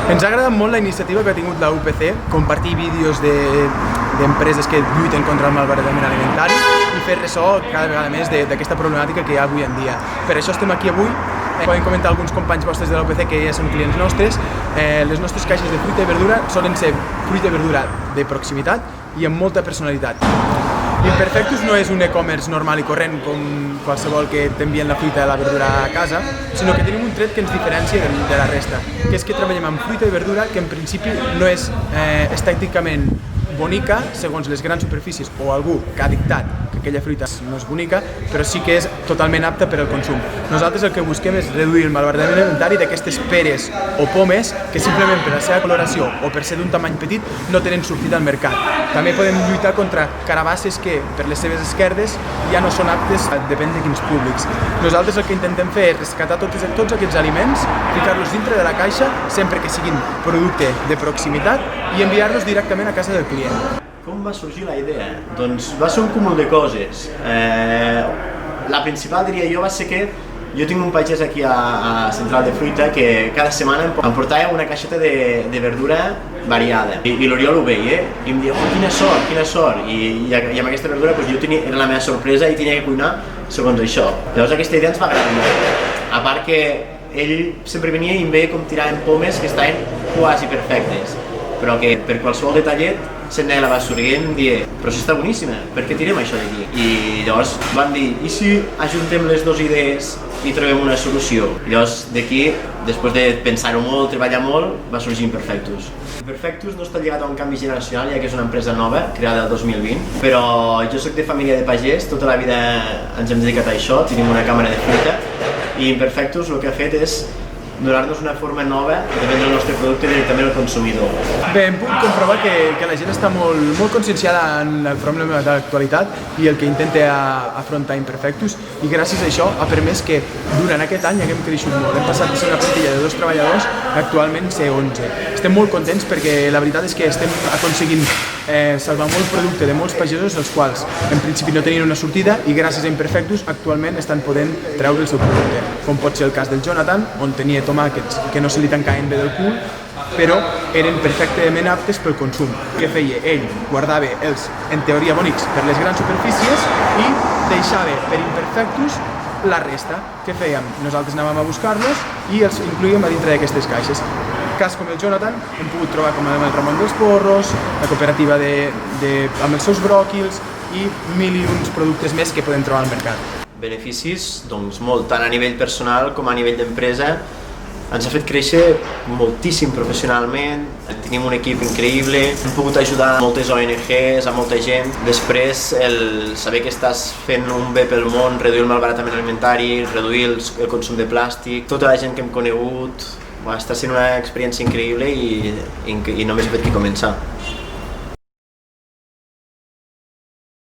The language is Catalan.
Ens ha agradat molt la iniciativa que ha tingut la UPC, compartir vídeos d'empreses que lluiten contra el malbaratament alimentari i fer ressò cada vegada més d'aquesta problemàtica que hi ha avui en dia. Per això estem aquí avui. Poden comentar alguns companys vostres de la UPC que ja són clients nostres. Les nostres caixes de fruita i verdura solen ser fruita i verdura de proximitat i amb molta personalitat. Imperfectus no és un e-commerce normal i corrent com qualsevol que t'envien la fruita i la verdura a casa, sinó que tenim un tret que ens diferencia de la resta, que és que treballem amb fruita i verdura que en principi no és estèticament bonica, segons les grans superfícies o algú que ha dictat que aquella fruita no és bonica, però sí que és totalment apta per al consum. Nosaltres el que busquem és reduir el malbaratament alimentari d'aquestes peres o pomes que simplement per la seva coloració o per ser d'un tamany petit no tenen sortida al mercat. També podem lluitar contra carabasses que per les seves esquerdes ja no són aptes, depèn de quins públics. Nosaltres el que intentem fer és rescatar tots aquests aliments, ficar-los dintre de la caixa sempre que siguin producte de proximitat i enviar-los directament a casa del client. Com va sorgir la idea? Doncs va ser un cúmul de coses. La principal, diria jo, va ser que jo tinc un pagès aquí a Central de Fruita que cada setmana em portava una caixeta de verdura variada. I l'Oriol ho veia i em deia, oh, quina sort! I amb aquesta verdura era la meva sorpresa i tenia que cuinar segons això. Llavors aquesta idea ens va agradar molt. A part que ell sempre venia i em veia com tiraven pomes que estaven quasi perfectes, però que per qualsevol detallet se'n anava a la basura i em deia, però si està boníssima, per què tirem això d'aquí? I llavors van dir, i si ajuntem les dues idees i trobem una solució? I llavors d'aquí, després de pensar-ho molt, treballar molt, va sorgir Imperfectus. Imperfectus no està lligat a un canvi generacional, ja que és una empresa nova, creada el 2020, però jo soc de família de pagès, tota la vida ens hem dedicat a això, tenim una càmera de fruita, i Imperfectus el que ha fet és donar-nos una forma nova de vendre el nostre producte directament al consumidor. Bé, hem pogut comprovar que la gent està molt conscienciada en el problema de l'actualitat i el que intenta afrontar Imperfectus, i gràcies a això ha permès que durant aquest any haguem crescut molt. Hem passat de ser una plantilla de 2 treballadors a actualment ser 11. Estem molt contents perquè la veritat és que estem aconseguint salvar molt producte de molts pagesos els quals en principi no tenien una sortida i gràcies a Imperfectus actualment estan podent treure el seu producte, com pot ser el cas del Jonathan, on tenia tomàquets que no se li tancaven bé del cul però eren perfectament aptes pel consum. Què feia? Ell guardava els, en teoria bonics, per les grans superfícies i deixava per Imperfectus la resta. Què fèiem? Nosaltres anàvem a buscar-los i els incluíem a dintre d'aquestes caixes. Cas com el Jonathan, hem pogut trobar com el Ramon dels Porros, la cooperativa amb els seus bròquils i 1000 i uns productes més que podem trobar al mercat. Beneficis, doncs molt, tant a nivell personal com a nivell d'empresa. Ens ha fet créixer moltíssim professionalment, tenim un equip increïble, hem pogut ajudar a moltes ONGs, a molta gent. Després, el saber que estàs fent un bé pel món, reduir el malbaratament alimentari, reduir el consum de plàstic, tota la gent que hem conegut, està sent una experiència increïble i només he fet que començar.